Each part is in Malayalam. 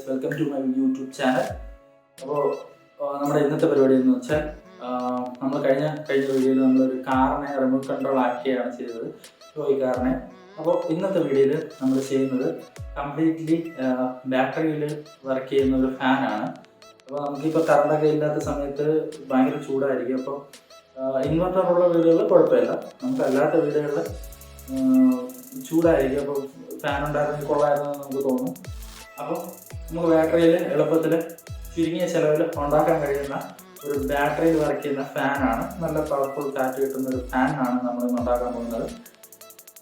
Welcome to my YouTube channel. അപ്പോൾ നമ്മുടെ ഇന്നത്തെ പരിപാടി എന്ന് വെച്ചാൽ നമ്മൾ കഴിഞ്ഞ വീഡിയോയിൽ നമ്മളൊരു കാറിനെ റിമോട്ട് കൺട്രോൾ ആക്കിയാണ് ചെയ്തത്, ടോയ് കാറിനെ. അപ്പോൾ ഇന്നത്തെ വീഡിയോയിൽ നമ്മൾ ചെയ്യുന്നത് കംപ്ലീറ്റ്ലി ബാറ്ററിയിൽ വർക്ക് ചെയ്യുന്ന ഒരു ഫാനാണ്. അപ്പോൾ നമുക്കിപ്പോൾ കറണ്ടൊക്കെ ഇല്ലാത്ത സമയത്ത് ഭയങ്കര ചൂടായിരിക്കും. അപ്പോൾ ഇൻവെർട്ടറുള്ള വീടുകളിൽ കുഴപ്പമില്ല, നമുക്കല്ലാത്ത വീടുകളിൽ ചൂടായിരിക്കും. അപ്പോൾ ഫാൻ ഉണ്ടായിരുന്നെങ്കിൽ കൊള്ളായിരുന്നു നമുക്ക് തോന്നും. അപ്പോൾ നമുക്ക് ബാറ്ററിയിൽ എളുപ്പത്തിൽ ചുരുങ്ങിയ ചിലവിൽ ഉണ്ടാക്കാൻ കഴിയുന്ന ഒരു ബാറ്ററിയിൽ വർക്ക് ചെയ്യുന്ന ഫാനാണ്. നല്ല പവർഫുൾ കാറ്റ് കിട്ടുന്ന ഒരു ഫാനാണ് നമ്മൾ ഉണ്ടാക്കാൻ പോകുന്നത്.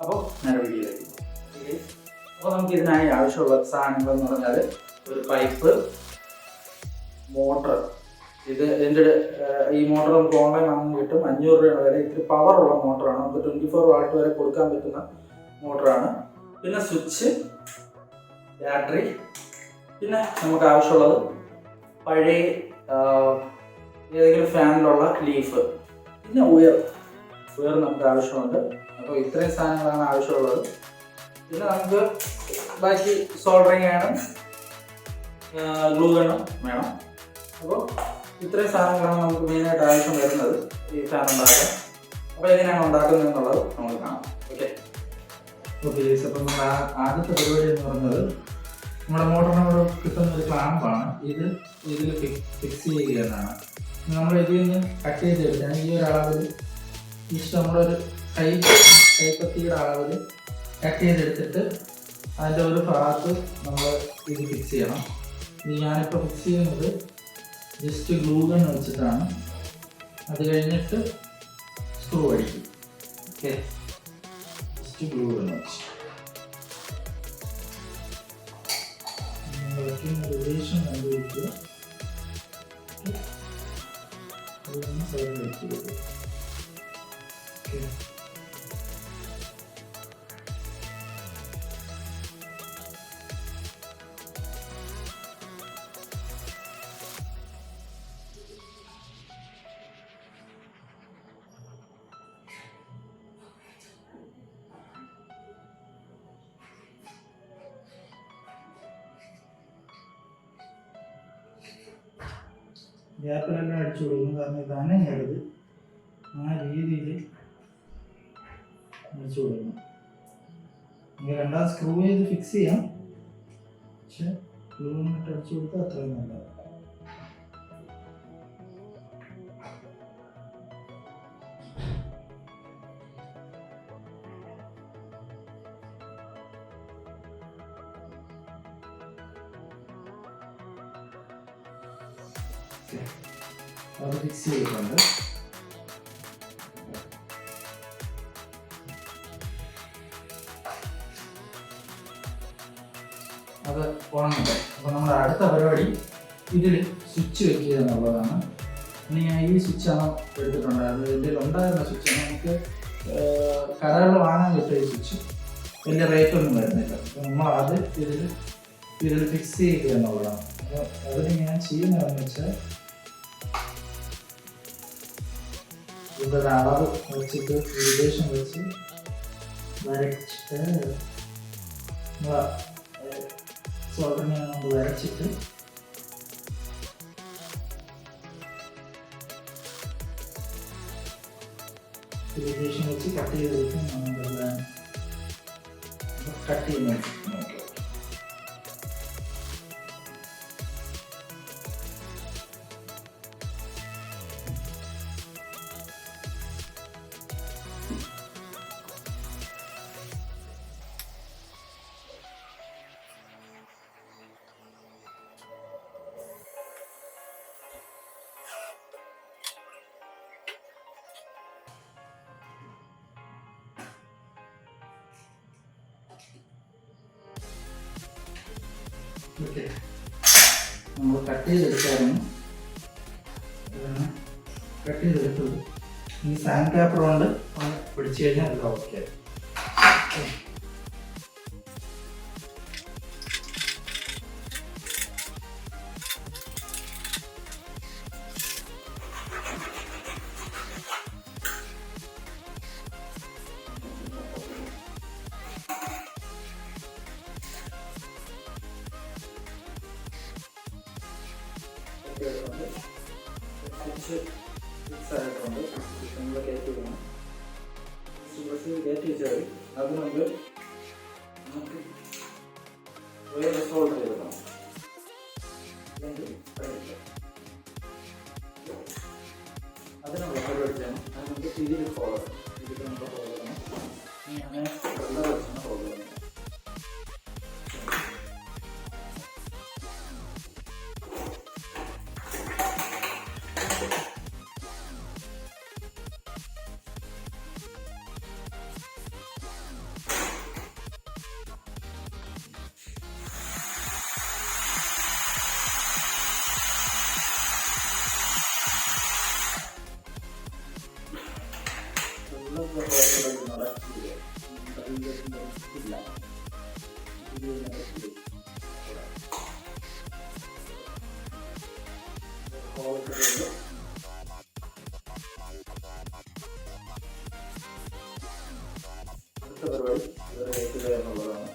അപ്പോൾ നേരെ വീഡിയോയിലേക്ക് പോകും. അപ്പോൾ നമുക്ക് ഇതിനായി ആവശ്യമുള്ള സാധനങ്ങൾ എന്ന് പറഞ്ഞാൽ ഒരു പൈപ്പ്, മോട്ടർ. ഇതിൻ്റെ ഈ മോട്ടർ നമുക്ക് ഓൺലൈൻ വാങ്ങാൻ കിട്ടും. 500 രൂപയാണ് വില. ഇത്തിരി പവറുള്ള മോട്ടറാണ്, നമുക്ക് 24 വാട്ട് വരെ കൊടുക്കാൻ പറ്റുന്ന മോട്ടറാണ്. പിന്നെ സ്വിച്ച്, ബാറ്ററി, പിന്നെ നമുക്ക് ആവശ്യമുള്ളത് പഴയ ഏതെങ്കിലും ഫാനിലുള്ള ലീഫ്, പിന്നെ ഉയർ നമുക്ക് ആവശ്യമുണ്ട്. അപ്പോൾ ഇത്രയും സാധനങ്ങളാണ് ആവശ്യമുള്ളത്. പിന്നെ നമുക്ക് ബാക്കി സോൾഡറിങ് വേണം, ഗ്ലൂ ഗണ്ണും വേണം. അപ്പോൾ ഇത്രയും സാധനങ്ങളാണ് നമുക്ക് മെയിനായിട്ട് ആവശ്യം വരുന്നത് ഈ ഫാൻ ഉണ്ടാക്കാൻ. അപ്പോൾ എങ്ങനെയാണ് ഉണ്ടാക്കുന്നത് എന്നുള്ളത് നമുക്ക് കാണാം. ഓക്കെ. അപ്പോൾ നമ്മുടെ ആദ്യത്തെ പരിപാടി എന്ന് പറയുന്നത് നമ്മുടെ മോട്ടറിനോട് കിട്ടുന്ന ഒരു ക്ലാമ്പാണ്. ഇതിൽ ഫിക്സ് ചെയ്യുക എന്നാണ്. നമ്മൾ ഇതിൽ നിന്ന് കട്ട് ചെയ്തെടുക്കാൻ ഈ ഒരു അളവിൽ നമ്മളൊരു കൈപ്പത്തിയുടെ അളവിൽ കട്ട് ചെയ്തെടുത്തിട്ട് അതിൻ്റെ ഒരു ഭാഗത്ത് നമ്മൾ ഇത് ഫിക്സ് ചെയ്യണം. ഇത് ഞാനിപ്പോൾ ഫിക്സ് ചെയ്യുന്നത് ജസ്റ്റ് ഗ്ലൂ ഗൺ വെച്ചിട്ടാണ്. അത് കഴിഞ്ഞിട്ട് സ്ക്രൂ അടിക്കും. ഓക്കെ, ജസ്റ്റ് ഗ്ലൂ ഗൺ വെച്ച് റിലേഷൻ കണ്ടുപിടിക്കുക. സൈഡിൽ വെച്ച് കൊടുക്കുക. ഓക്കെ, ഗ്യാപ്പിലെല്ലാം അടിച്ചു കൊടുക്കും. കാരണം ഇത് അനങ്ങരുത്, ആ രീതിയിൽ അടിച്ചു കൊടുക്കണം. നമുക്ക് രണ്ടാം സ്ക്രൂ ചെയ്ത് ഫിക്സ് ചെയ്യാം, പക്ഷെ ഗ്ലൂ ഇട്ട് അടിച്ചു കൊടുത്താൽ അത്രയും നല്ലത്. അത് ഫിക്സ് ചെയ്തിട്ടുണ്ട്. അത് ഉണങ്ങട്ടെ. അപ്പോൾ നമ്മുടെ അടുത്ത പരിപാടി ഇതിൽ സ്വിച്ച് വെക്കുക എന്നുള്ളതാണ്. ഇനി ഞാൻ ഈ സ്വിച്ചാണ് എടുത്തിട്ടുണ്ടായിരുന്നത്. ഇതിൽ ഉണ്ടായിരുന്ന സ്വിച്ച് നമുക്ക് കടകളിൽ വാങ്ങാൻ കിട്ടും. ഈ സ്വിച്ച് വലിയ റേറ്റ് ഒന്നും വരുന്നില്ല. അപ്പോൾ നമ്മൾ അത് ഇതിൽ ഫിക്സ് ചെയ്യുക എന്നുള്ളതാണ്. അപ്പോൾ അതിന് ഞാൻ ചെയ്യുന്നതെന്ന് വെച്ചാൽ ഇതൊരു അളവ് വെച്ചിട്ട് റിലേഷൻ വെച്ച് വരച്ചിട്ട് സോൾഡറിനെ നമ്മൾ വരച്ചിട്ട് റിലേഷൻ വെച്ച് കട്ട് ചെയ്തെടുക്കും. നമുക്കെല്ലാം കട്ട് ചെയ്യുന്ന ഓക്കെ. നമ്മൾ കട്ട് ചെയ്തെടുക്കായിരുന്നു, കട്ട് ചെയ്തെടുത്തത്. ഈ സാൻഡ് പേപ്പർ കൊണ്ട് പിടിച്ചു കഴിഞ്ഞാൽ അത് ഓക്കെ. കുറച്ച് ഫിക്സ് ആയിട്ടുണ്ട്. നമ്മൾ കയറ്റി വിടണം. കുറച്ച് കയറ്റി വെച്ചാൽ അതിന് മുമ്പ് നമുക്ക് വേറെ സോൾവ് ചെയ്തെടുക്കണം. അതിനുള്ള പരിപാടി ചെയ്യണം. അത് നമുക്ക് ഇതിൽ ഫോളോ ചെയ്യണം. ഇതിൽ നമ്മൾ ഫോളോ ചെയ്യണം. അങ്ങനെ വെള്ളം വെച്ചാണ് ഫോളോ ചെയ്യണം. അടുത്ത പരിപാടി ഇവരെ കയറ്റുക എന്നുള്ളതാണ്.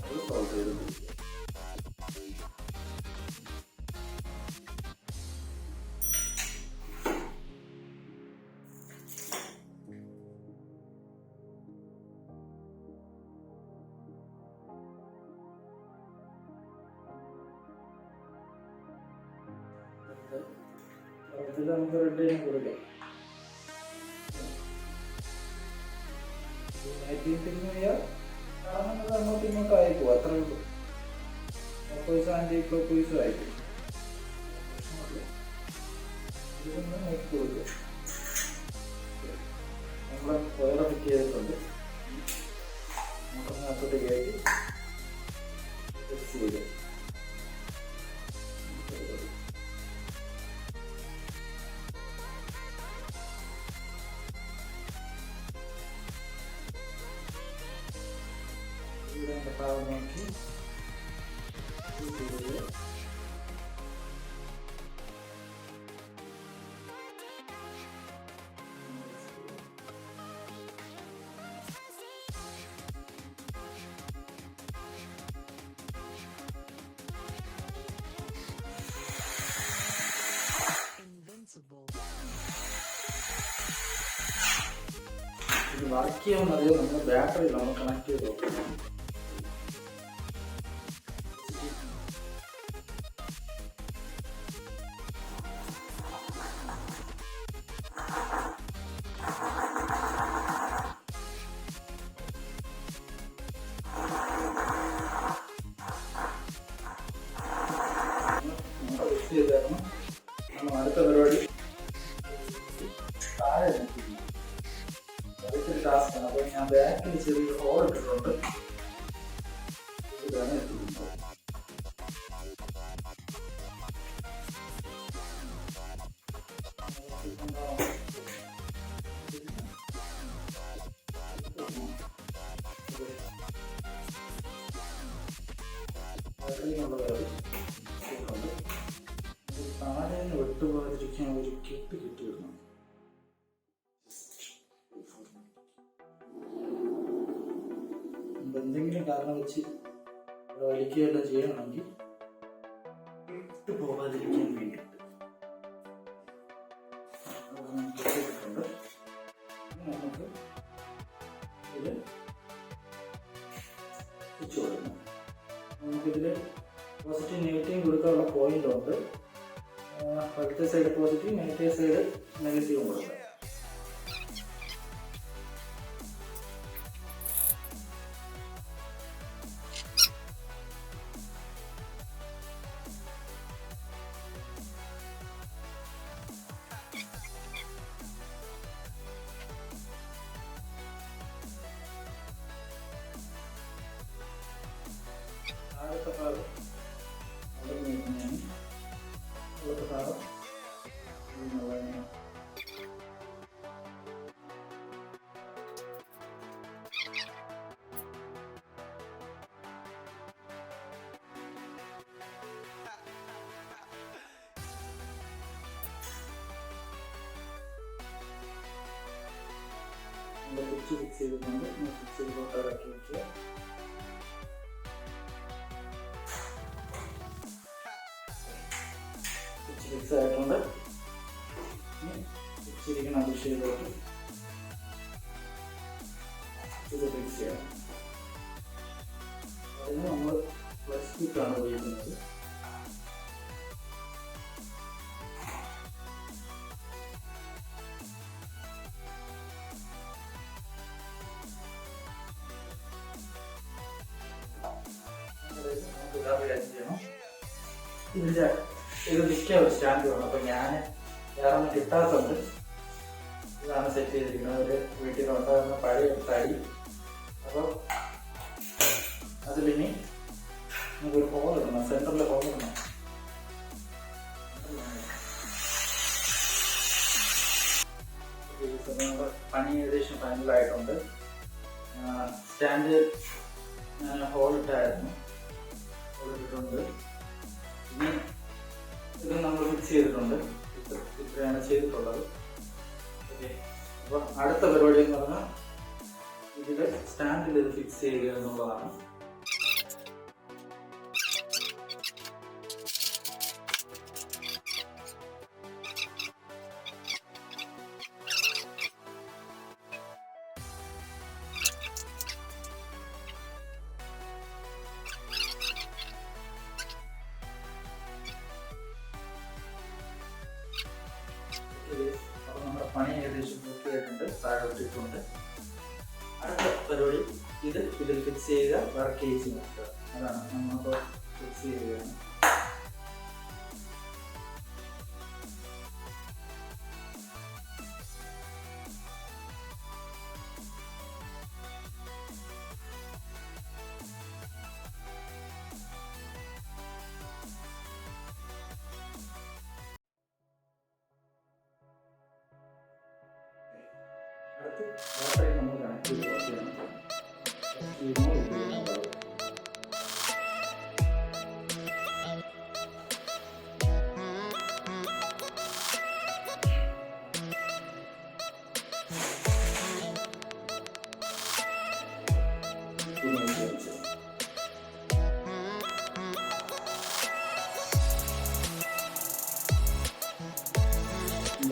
അത് സോൾവ് ചെയ്ത് ഇതിൽ നമുക്ക് റെഡ് ചെയ്യാൻ കൊടുക്കാം. അങ്ങോട്ടും ഇങ്ങോട്ടും ആയിരിക്കും, അത്ര ഉള്ളൂ. ക്ലോക്ക്വൈസ് ആൻറ്റി ക്ലോക്ക്വൈസും ആയിരിക്കും. ഇതൊന്ന് നോക്കി കൊടുക്കുക. നമ്മൾ വയറ് ഫിറ്റ് ചെയ്തിട്ടുണ്ട്. നമുക്കകത്തോട്ട് കയറ്റി ഫിക്സ് ചെയ്ത് ഭാഗം നോക്കി ഇത് വർക്ക് ചെയ്യാവുന്നത് നമ്മൾ ബാറ്ററി നമ്മൾ കണക്ട് ചെയ്ത് നോക്കണം. അടുത്ത പരിപാടി താഴെ അതൊരു ടാസ്ക്കാണ്. അപ്പോൾ ഞാൻ ബാക്കിൽ ചെറിയൊരു ഹോൾ ഇട്ടിട്ടുണ്ട്. ഇതാണ് എത്തിക്കുന്നത്. താഴെ വെട്ടുപോകാതിരിക്കാൻ ഒരു കെട്ട് കിട്ടിയിടണം. എന്തെങ്കിലും കാരണം വെച്ച് വലിക്കുകയെല്ലാം ചെയ്യണമെങ്കിൽ വിട്ടു പോകാതിരിക്കാൻ വേണ്ടിയിട്ട് നമുക്ക് ഇത് സ്വിച്ച് കൊടുക്കണം. നമുക്കിതിൽ പോസിറ്റീവ് നെഗറ്റീവ് കൊടുക്കാനുള്ള പോയിന്റ് ഉണ്ട്. വലത്തെ സൈഡ് പോസിറ്റീവ്, നെഗറ്റീവ് സൈഡ് നെഗറ്റീവും കൊടുക്കാം. അടുത്ത ഭാഗം അടുത്ത ഭാഗം സ്വിച്ച് ഫിക്സ് ചെയ്തിട്ടുണ്ട്. സ്വിച്ച് ഇങ്ങോട്ടാക്കി വയ്ക്കുക. ഫിക്സ് ആയിട്ടുണ്ട്. ഫിക്സിരിക്കുന്ന ദിശയിലോട്ട് ഇത് ഫിക്സ് ചെയ്യണം. അതിന് നമ്മൾ പ്ലസ് സ്റ്റിക്കാണ് ഉപയോഗിക്കുന്നത്. ഇതിൻ്റെ ഇത് നിൽക്കാൻ ഒരു സ്റ്റാൻഡ് വേണം. അപ്പോൾ ഞാൻ വേറെ ഒന്നും കിട്ടാത്തതുകൊണ്ട് ഇതാണ് സെറ്റ് ചെയ്തിരിക്കുന്നത്. ഒരു വീട്ടിലുണ്ടാകുന്ന പഴയ തടി. അപ്പോൾ അതിലിനി നമുക്കൊരു ഹോൾ ഇടണം, സെൻറ്ററിൽ ഹോൾ ഇടണം. നമ്മുടെ പണി ഏകദേശം ഫൈനലായിട്ടുണ്ട്. സ്റ്റാൻഡ് ഞാൻ ഹോളിട്ടായിരുന്നു, ഹോളിട്ടിട്ടുണ്ട്. ഇനി ഇത് നമ്മൾ ഫിക്സ് ചെയ്തിട്ടുണ്ട്. ഇത്രയാണ് ചെയ്തിട്ടുള്ളത്. ഓക്കെ, അപ്പോൾ അടുത്ത പരിപാടി എന്ന് പറഞ്ഞാൽ ഇതിൽ സ്റ്റാൻഡിൽ ഇത് ഫിക്സ് ചെയ്യുക എന്നുള്ളതാണ്. അപ്പോൾ നമ്മുടെ പണി ഏകദേശം പൂർത്തിയായിട്ടുണ്ട്, താഴോട്ടിട്ടുണ്ട്. അടുത്ത പരിപാടി ഇതിൽ ഫിക്സ് ചെയ്യുക, വർക്ക് ചെയ്ത് നോക്കുക. അതാണ് നമ്മളിപ്പോൾ ഫിക്സ് ചെയ്യുകയാണ്. അടുത്ത് ബാറ്ററി നമ്മൾ കണക്ട് ചെയ്യണം.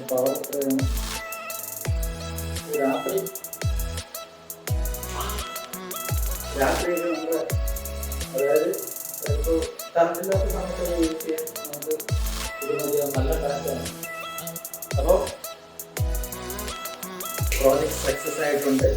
പവർ രാത്രി നമ്മൾ അതായത് ഇപ്പോൾ കറണ്ടില്ലാത്ത സമയത്ത് യൂസ് ചെയ്യാൻ നമുക്ക് ഇത് നല്ല കറണ്ടാണ്. അപ്പോൾ പ്രോജക്റ്റ് സക്സസ് ആയിട്ടുണ്ട്.